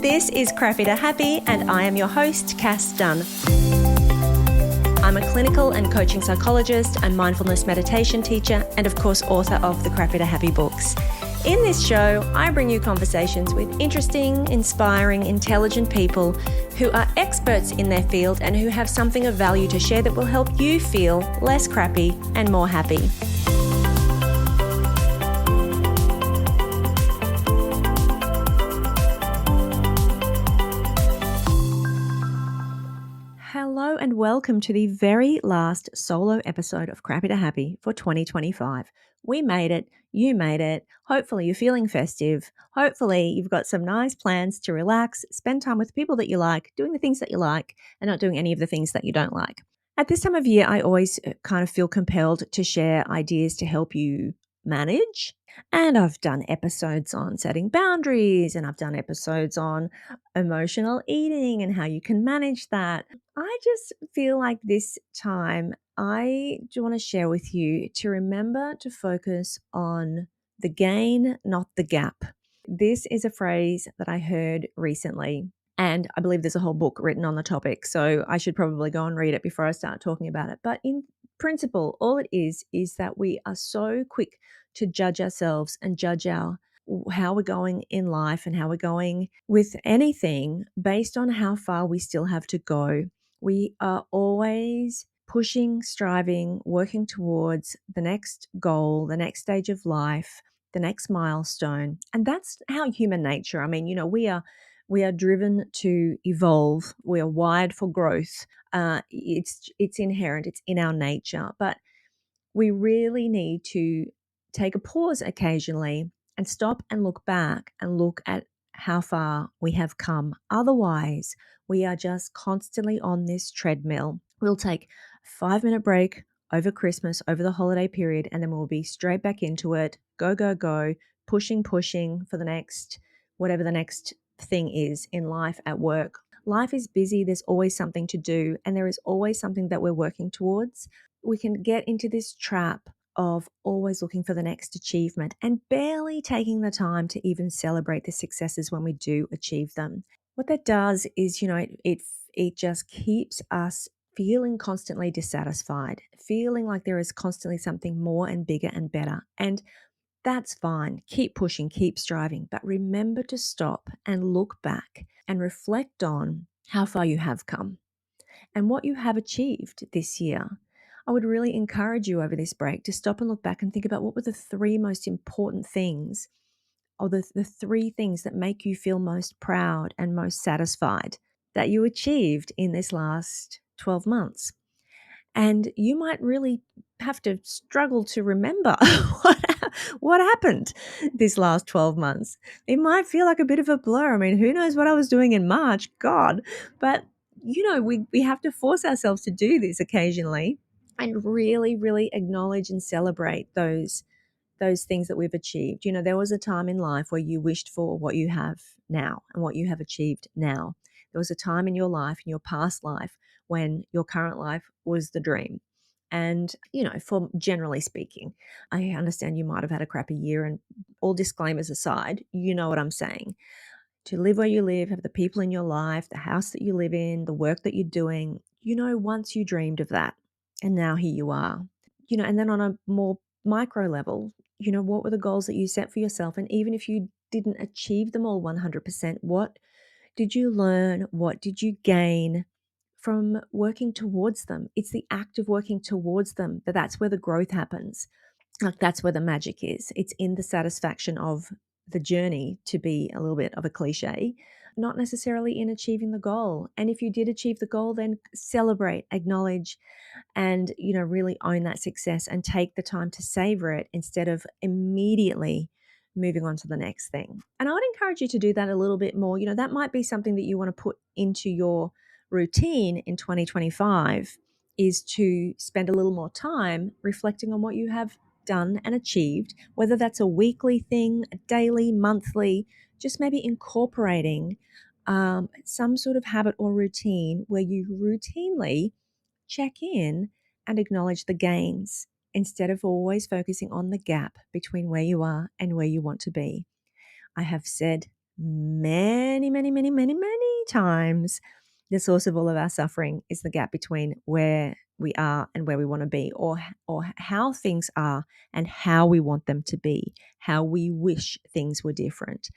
This is Crappy to Happy, and I am your host, Cass Dunn. I'm a clinical and coaching psychologist and mindfulness meditation teacher, and of course, author of the Crappy to Happy books. In this show, I bring you conversations with interesting, inspiring, intelligent people who are experts in their field and who have something of value to share that will help you feel less crappy and more happy. Hello and welcome to the very last solo episode of Crappy to Happy for 2025. We made it. You made it. Hopefully you're feeling festive. Hopefully you've got some nice plans to relax, spend time with people that you like, doing the things that you like, and not doing any of the things that you don't like. At this time of year, I always kind of feel compelled to share ideas to help you manage. And I've done episodes on setting boundaries, and I've done episodes on emotional eating and how you can manage that. I just feel like this time I do want to share with you to remember to focus on the gain, not the gap. This is a phrase that I heard recently, and I believe there's a whole book written on the topic, so I should probably go and read it before I start talking about it. But in principle, all it is that we are so quick to judge ourselves and judge how we're going in life and how we're going with anything based on how far we still have to go. We are always pushing, striving, working towards the next goal, the next stage of life, the next milestone. And that's how human nature. I mean, we are driven to evolve. We are wired for growth. It's inherent. It's in our nature. But we really need to take a pause occasionally and stop and look back and look at how far we have come. Otherwise, we are just constantly on this treadmill. We'll take a 5-minute break over Christmas, over the holiday period, and then we'll be straight back into it. Go, go, go, pushing for the next, whatever the next thing is in life, at work. Life is busy. There's always something to do, and there is always something that we're working towards. We can get into this trap of always looking for the next achievement and barely taking the time to even celebrate the successes when we do achieve them. What that does is, it just keeps us feeling constantly dissatisfied, feeling like there is constantly something more and bigger and better. And that's fine. Keep pushing, keep striving, but remember to stop and look back and reflect on how far you have come and what you have achieved this year. I would really encourage you over this break to stop and look back and think about what were the 3 most important things, or the 3 things that make you feel most proud and most satisfied that you achieved in this last 12 months. And you might really have to struggle to remember what happened this last 12 months. It might feel like a bit of a blur. I mean, who knows what I was doing in March? God. But, we have to force ourselves to do this occasionally and really, really acknowledge and celebrate those things that we've achieved. There was a time in life where you wished for what you have now and what you have achieved now. There was a time in your life, in your past life, when your current life was the dream. And, for generally speaking, I understand you might have had a crappy year, and all disclaimers aside, you know what I'm saying. To live where you live, have the people in your life, the house that you live in, the work that you're doing, once you dreamed of that, and now here you are. And then on a more micro level, what were the goals that you set for yourself? And even if you didn't achieve them all 100%, what did you learn? What did you gain from working towards them? It's the act of working towards them that's where the growth happens. Like, that's where the magic is. It's in the satisfaction of the journey, to be a little bit of a cliche, not necessarily in achieving the goal. And if you did achieve the goal, then celebrate, acknowledge, and, really own that success and take the time to savor it instead of immediately moving on to the next thing. And I would encourage you to do that a little bit more. That might be something that you want to put into your routine in 2025, is to spend a little more time reflecting on what you have done and achieved, whether that's a weekly thing, a daily, monthly, just maybe incorporating some sort of habit or routine where you routinely check in and acknowledge the gains instead of always focusing on the gap between where you are and where you want to be. I have said many, many, many, many, many times, the source of all of our suffering is the gap between where we are and where we want to be, or how things are and how we want them to be, how we wish things were different.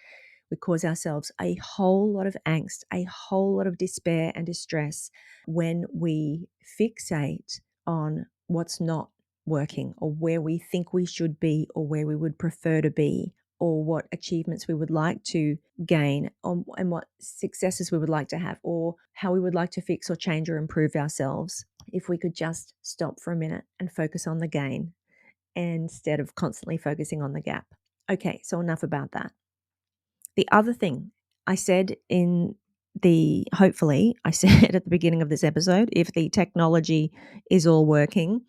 We cause ourselves a whole lot of angst, a whole lot of despair and distress when we fixate on what's not working, or where we think we should be, or where we would prefer to be, or what achievements we would like to gain, and what successes we would like to have, or how we would like to fix or change or improve ourselves. If we could just stop for a minute and focus on the gain instead of constantly focusing on the gap. Okay, so enough about that. The other thing I said hopefully, I said at the beginning of this episode, if the technology is all working,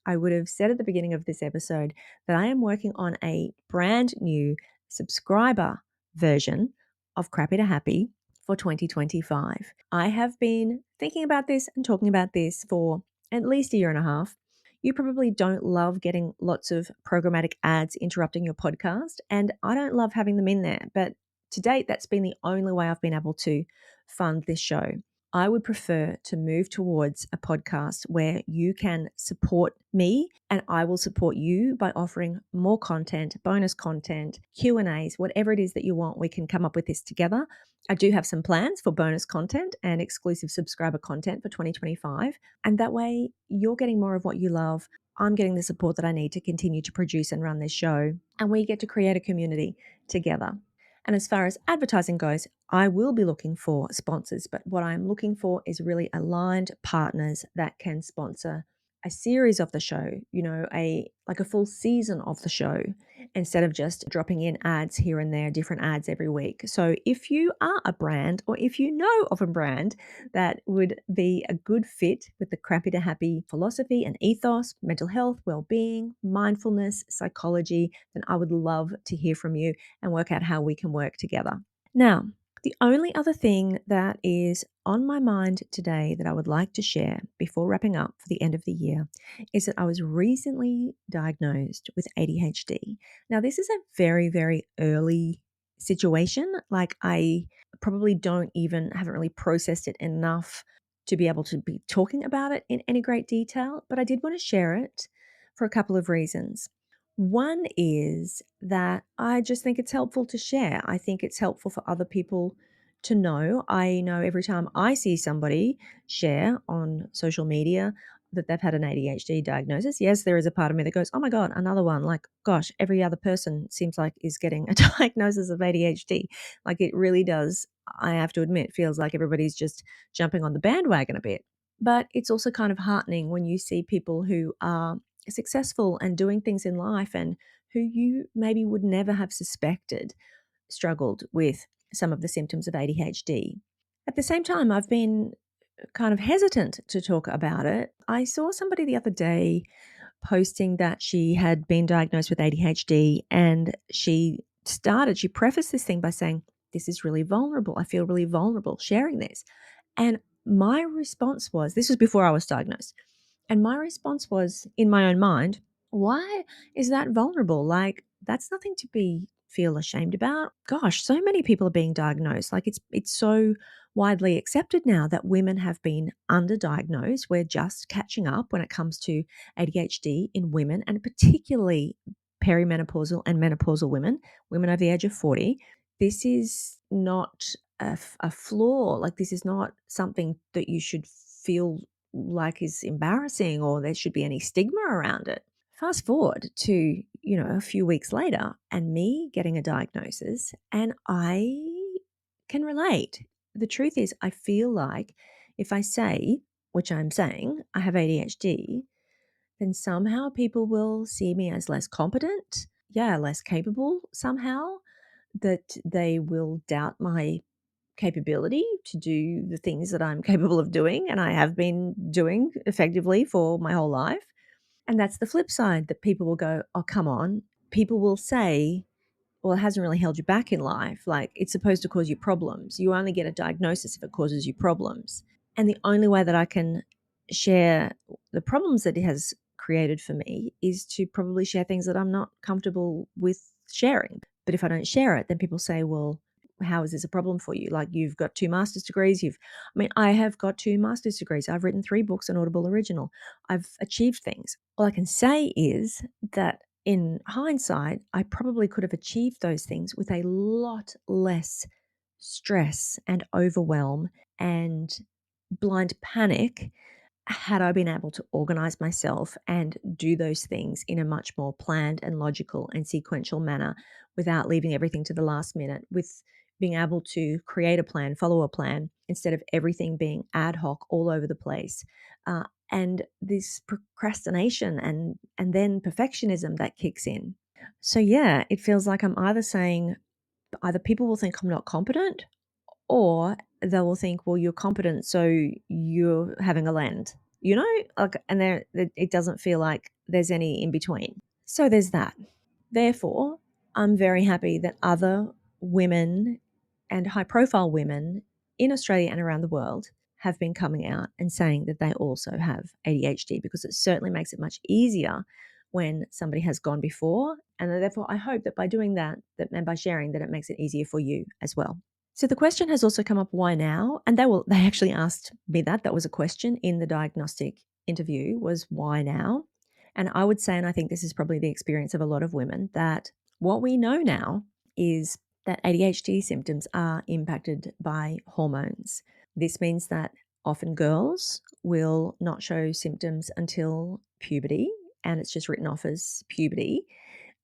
I would have said at the beginning of this episode that I am working on a brand new subscriber version of Crappy to Happy for 2025. I have been thinking about this and talking about this for at least a year and a half. You probably don't love getting lots of programmatic ads interrupting your podcast, and I don't love having them in there, but to date, that's been the only way I've been able to fund this show. I would prefer to move towards a podcast where you can support me and I will support you by offering more content, bonus content, Q&As, whatever it is that you want. We can come up with this together. I do have some plans for bonus content and exclusive subscriber content for 2025. And that way you're getting more of what you love. I'm getting the support that I need to continue to produce and run this show. And we get to create a community together. And as far as advertising goes, I will be looking for sponsors, but what I'm looking for is really aligned partners that can sponsor a series of the show, a full season of the show, instead of just dropping in ads here and there, different ads every week. So if you are a brand, or if you know of a brand that would be a good fit with the Crappy to Happy philosophy and ethos, mental health, well-being, mindfulness, psychology, then I would love to hear from you and work out how we can work together. Now, the only other thing that is on my mind today that I would like to share before wrapping up for the end of the year is that I was recently diagnosed with ADHD. Now, this is a very, very early situation. Like, I probably haven't really processed it enough to be able to be talking about it in any great detail, but I did want to share it for a couple of reasons. One is that I just think it's helpful to share. I think it's helpful for other people to know. I know every time I see somebody share on social media that they've had an ADHD diagnosis, yes, there is a part of me that goes, oh my God, another one. Like, gosh, every other person seems like is getting a diagnosis of ADHD. Like, it really does, I have to admit, feels like everybody's just jumping on the bandwagon a bit. But it's also kind of heartening when you see people who are successful and doing things in life and who you maybe would never have suspected struggled with some of the symptoms of ADHD. At the same time, I've been kind of hesitant to talk about it. I saw somebody the other day posting that she had been diagnosed with ADHD, and she prefaced this thing by saying, "This is really vulnerable. I feel really vulnerable sharing this." And my response was, this was before I was diagnosed. And my response was, in my own mind, why is that vulnerable? Like, that's nothing to feel ashamed about. Gosh, so many people are being diagnosed. Like, it's so widely accepted now that women have been underdiagnosed. We're just catching up when it comes to ADHD in women, and particularly perimenopausal and menopausal women over the age of 40. This is not a flaw. Like, this is not something that you should feel like is embarrassing or there should be any stigma around it. Fast forward to, a few weeks later and me getting a diagnosis, and I can relate. The truth is, I feel like if I say, which I'm saying, I have ADHD, then somehow people will see me as less competent, less capable somehow, that they will doubt my capability to do the things that I'm capable of doing and I have been doing effectively for my whole life. And that's the flip side, that people will go, oh, come on. People will say, well, it hasn't really held you back in life. Like, it's supposed to cause you problems. You only get a diagnosis if it causes you problems. And the only way that I can share the problems that it has created for me is to probably share things that I'm not comfortable with sharing. But if I don't share it, then people say, well, how is this a problem for you? Like, you've got 2 master's degrees, I have got 2 master's degrees. I've written 3 books on Audible Original. I've achieved things. All I can say is that in hindsight, I probably could have achieved those things with a lot less stress and overwhelm and blind panic had I been able to organize myself and do those things in a much more planned and logical and sequential manner without leaving everything to the last minute, with being able to create a plan, follow a plan, instead of everything being ad hoc all over the place. And this procrastination and then perfectionism that kicks in. So yeah, it feels like I'm either saying either people will think I'm not competent, or they will think, well, you're competent, so you're having a land, like, and it doesn't feel like there's any in between. So there's that. Therefore, I'm very happy that other women and high profile women in Australia and around the world have been coming out and saying that they also have ADHD, because it certainly makes it much easier when somebody has gone before. And therefore, I hope that by doing that and by sharing, that it makes it easier for you as well. So the question has also come up, why now? And they actually asked me that. That was a question in the diagnostic interview, was why now? And I would say, and I think this is probably the experience of a lot of women, that what we know now is that ADHD symptoms are impacted by hormones. This means that often girls will not show symptoms until puberty, and it's just written off as puberty.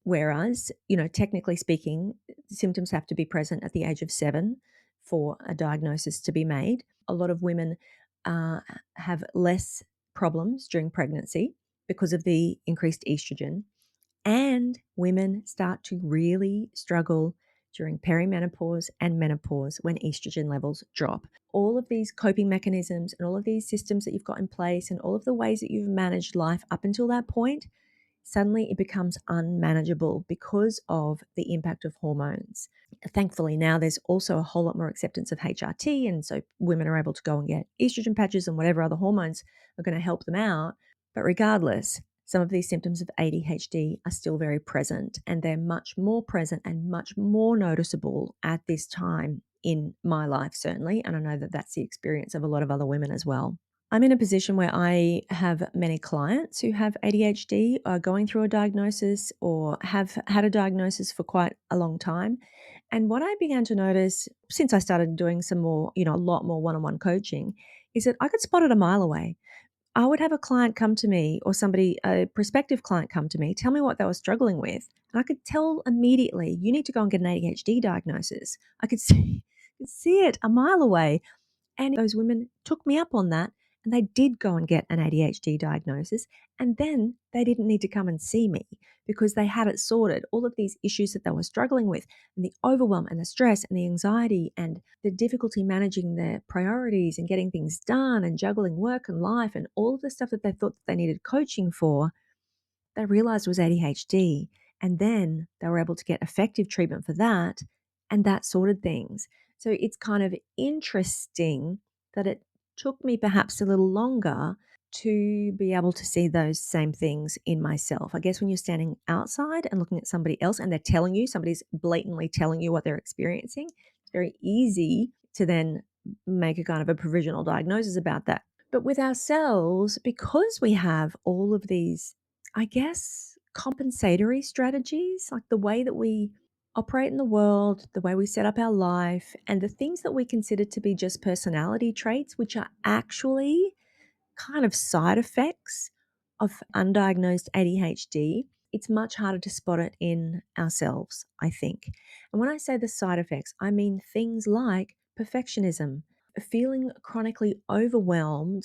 Whereas, technically speaking, symptoms have to be present at the age of 7 for a diagnosis to be made. A lot of women have less problems during pregnancy because of the increased estrogen, and women start to really struggle during perimenopause and menopause when estrogen levels drop. All of these coping mechanisms and all of these systems that you've got in place and all of the ways that you've managed life up until that point, suddenly it becomes unmanageable because of the impact of hormones. Thankfully, now there's also a whole lot more acceptance of HRT, and so women are able to go and get estrogen patches and whatever other hormones are going to help them out. But regardless, some of these symptoms of ADHD are still very present, and they're much more present and much more noticeable at this time in my life, certainly. And I know that that's the experience of a lot of other women as well. I'm in a position where I have many clients who have ADHD, are going through a diagnosis or have had a diagnosis for quite a long time. And what I began to notice since I started doing some more, a lot more one on one coaching, is that I could spot it a mile away. I would have a client come to me, or a prospective client come to me, tell me what they were struggling with. And I could tell immediately, you need to go and get an ADHD diagnosis. I could see it a mile away. And those women took me up on that, and they did go and get an ADHD diagnosis. And then they didn't need to come and see me because they had it sorted. All of these issues that they were struggling with, and the overwhelm and the stress and the anxiety and the difficulty managing their priorities and getting things done and juggling work and life and all of the stuff that they thought that they needed coaching for, they realized was ADHD. And then they were able to get effective treatment for that, and that sorted things. So it's kind of interesting that it took me perhaps a little longer to be able to see those same things in myself. I guess when you're standing outside and looking at somebody else and they're telling you, somebody's blatantly telling you what they're experiencing, it's very easy to then make a kind of a provisional diagnosis about that. But with ourselves, because we have all of these, I guess, compensatory strategies, like the way that we operate in the world, the way we set up our life, and the things that we consider to be just personality traits, which are actually kind of side effects of undiagnosed ADHD, it's much harder to spot it in ourselves, I think. And when I say the side effects, I mean things like perfectionism, feeling chronically overwhelmed,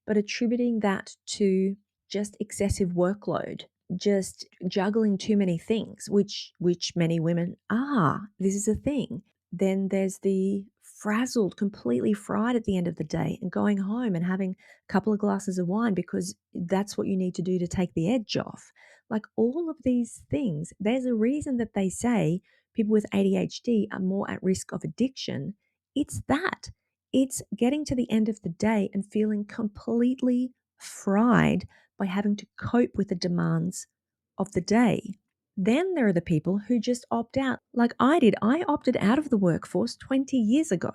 but attributing that to just excessive workload, just juggling too many things, which many women are. This is a thing. Then there's the frazzled, completely fried at the end of the day and going home and having a couple of glasses of wine because that's what you need to do to take the edge off. Like all of these things, there's a reason that they say people with ADHD are more at risk of addiction. It's that. It's getting to the end of the day and feeling completely fried by having to cope with the demands of the day. Then there are the people who just opt out, like I did. I opted out of the workforce 20 years ago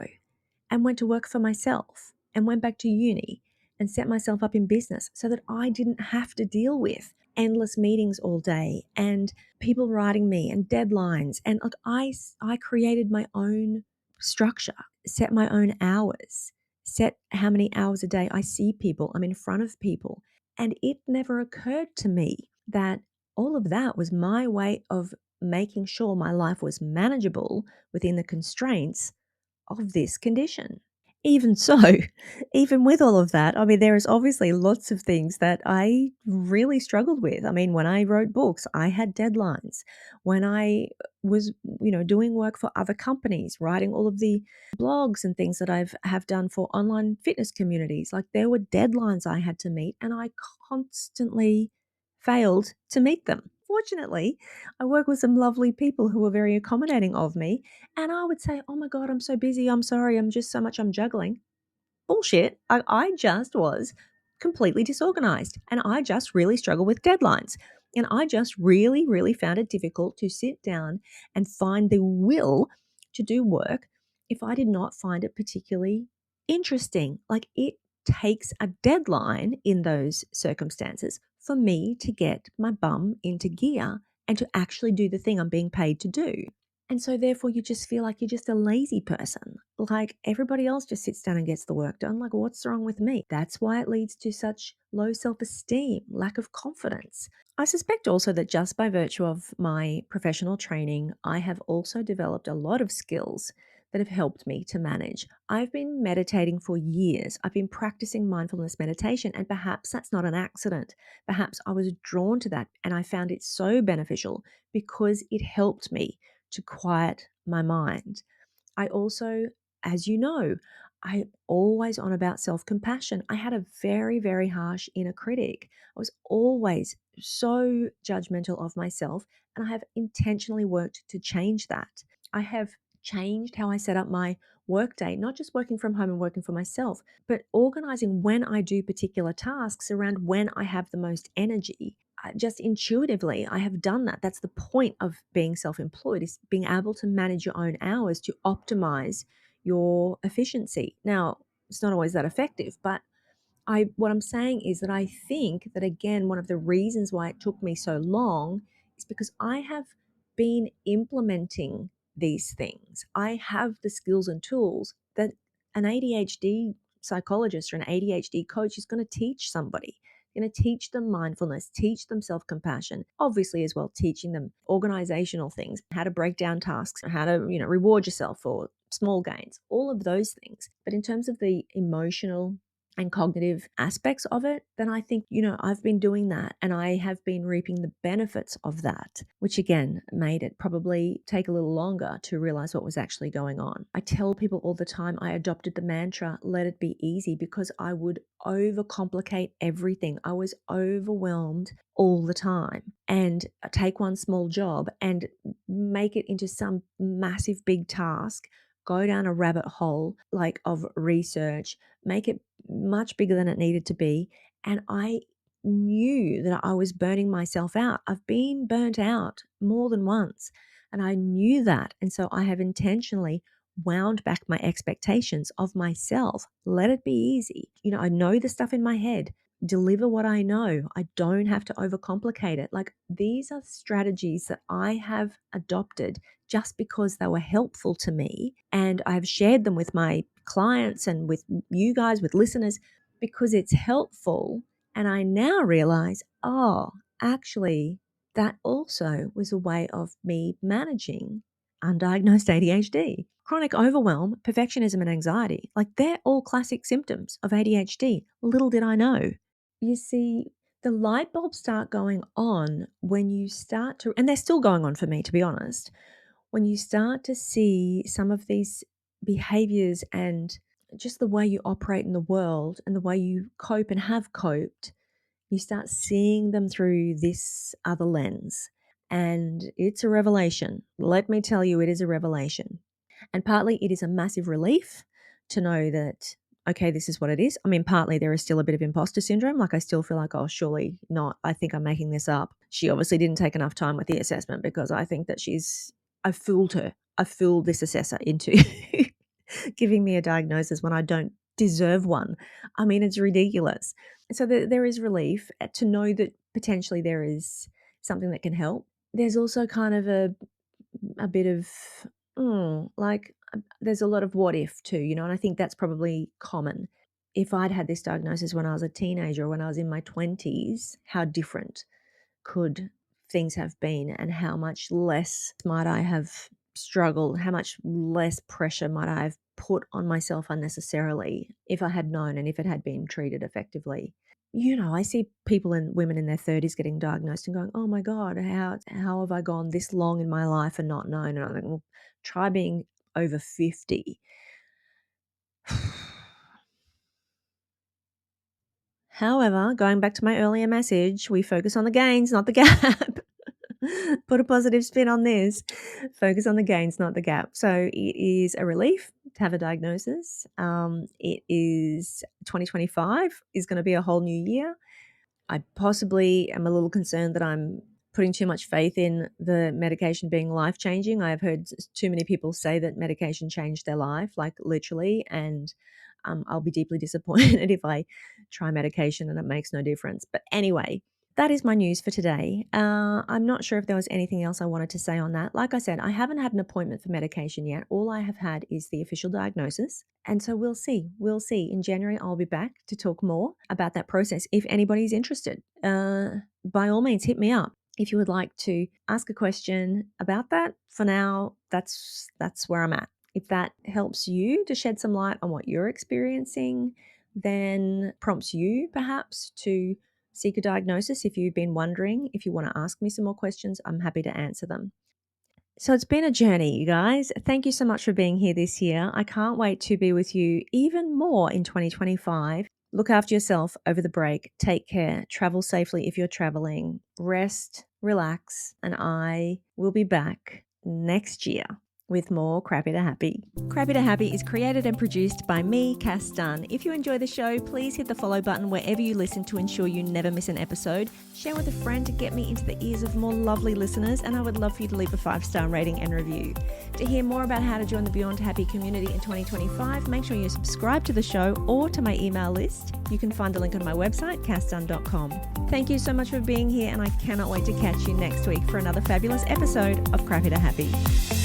and went to work for myself and went back to uni and set myself up in business so that I didn't have to deal with endless meetings all day and people writing me and deadlines. And like I created my own structure, set my own hours, set how many hours a day I see people, I'm in front of people. And it never occurred to me that all of that was my way of making sure my life was manageable within the constraints of this condition. Even so, even with all of that, I mean, there is obviously lots of things that I really struggled with. I mean, when I wrote books, I had deadlines. When I was, doing work for other companies, writing all of the blogs and things that have done for online fitness communities, like there were deadlines I had to meet, and I constantly failed to meet them. Fortunately, I work with some lovely people who were very accommodating of me, and I would say, "Oh my God, I'm so busy. I'm sorry. I'm just so much. I'm juggling." Bullshit. I just was completely disorganized and I just really struggle with deadlines. And I just really, really found it difficult to sit down and find the will to do work if I did not find it particularly interesting. Like it takes a deadline in those circumstances for me to get my bum into gear and to actually do the thing I'm being paid to do. And so therefore you just feel like you're just a lazy person. Like everybody else just sits down and gets the work done. Like what's wrong with me? That's why it leads to such low self-esteem, lack of confidence. I suspect also that just by virtue of my professional training, I have also developed a lot of skills that have helped me to manage. I've been meditating for years. I've been practicing mindfulness meditation, and perhaps that's not an accident. Perhaps I was drawn to that and I found it so beneficial because it helped me to quiet my mind. I also, as you know, I always on about self-compassion. I had a very, very harsh inner critic. I was always so judgmental of myself, and I have intentionally worked to change that. I have changed how I set up my workday, not just working from home and working for myself, but organizing when I do particular tasks around when I have the most energy. Just intuitively, I have done that. That's the point of being self-employed, is being able to manage your own hours to optimize your efficiency. Now, it's not always that effective, but what I'm saying is that I think that again, one of the reasons why it took me so long is because I have been implementing these things. I have the skills and tools that an ADHD psychologist or an ADHD coach is going to teach somebody. Going to teach them mindfulness, teach them self-compassion, obviously as well teaching them organizational things, how to break down tasks, how to, reward yourself for small gains, all of those things. But in terms of the emotional and cognitive aspects of it, then I think, I've been doing that and I have been reaping the benefits of that, which again made it probably take a little longer to realize what was actually going on. I tell people all the time I adopted the mantra, let it be easy, because I would overcomplicate everything. I was overwhelmed all the time and take one small job and make it into some massive big task, go down a rabbit hole like of research, make it much bigger than it needed to be. And I knew that I was burning myself out. I've been burnt out more than once, and I knew that. And so I have intentionally wound back my expectations of myself. Let it be easy. I know the stuff in my head. Deliver what I know. I don't have to overcomplicate it. Like these are strategies that I have adopted just because they were helpful to me. And I've shared them with my clients and with you guys, with listeners, because it's helpful. And I now realize, oh, actually, that also was a way of me managing undiagnosed ADHD. Chronic overwhelm, perfectionism, and anxiety, like they're all classic symptoms of ADHD. Little did I know. You see, the light bulbs start going on when you start to, and they're still going on for me, to be honest, when you start to see some of these behaviors and just the way you operate in the world and the way you cope and have coped, you start seeing them through this other lens. And it's a revelation. Let me tell you, it is a revelation. And partly it is a massive relief to know that okay, this is what it is. I mean, partly there is still a bit of imposter syndrome. Like I still feel like, oh, surely not. I think I'm making this up. She obviously didn't take enough time with the assessment because I think that I fooled her. I fooled this assessor into giving me a diagnosis when I don't deserve one. I mean, it's ridiculous. So there is relief to know that potentially there is something that can help. There's also kind of a bit of there's a lot of what if too, and I think that's probably common. If I'd had this diagnosis when I was a teenager or when I was in my 20s, how different could things have been, and how much less might I have struggled, how much less pressure might I have put on myself unnecessarily if I had known and if it had been treated effectively. I see people and women in their 30s getting diagnosed and going, oh my God, how have I gone this long in my life and not known? And I think, well, try being over 50. However, going back to my earlier message, we focus on the gains, not the gap. Put a positive spin on this. Focus on the gains, not the gap. So it is a relief to have a diagnosis. It is 2025 is going to be a whole new year. I possibly am a little concerned that I'm putting too much faith in the medication being life-changing. I've heard too many people say that medication changed their life, like literally, and I'll be deeply disappointed if I try medication and it makes no difference. But anyway, that is my news for today. I'm not sure if there was anything else I wanted to say on that. Like I said, I haven't had an appointment for medication yet. All I have had is the official diagnosis. And so we'll see. We'll see. In January, I'll be back to talk more about that process. If anybody's interested, by all means, hit me up. If you would like to ask a question about that, for now, that's where I'm at. If that helps you to shed some light on what you're experiencing, then prompts you perhaps to seek a diagnosis. If you've been wondering, if you want to ask me some more questions, I'm happy to answer them. So it's been a journey, you guys. Thank you so much for being here this year. I can't wait to be with you even more in 2025. Look after yourself over the break. Take care. Travel safely if you're traveling. Rest, relax, and I will be back next year with more Crappy to Happy. Crappy to Happy is created and produced by me, Cass Dunn. If you enjoy the show, please hit the follow button wherever you listen to ensure you never miss an episode. Share with a friend to get me into the ears of more lovely listeners, and I would love for you to leave a 5-star rating and review. To hear more about how to join the Beyond Happy community in 2025, make sure you subscribe to the show or to my email list. You can find the link on my website, cassdunn.com. Thank you so much for being here, and I cannot wait to catch you next week for another fabulous episode of Crappy to Happy.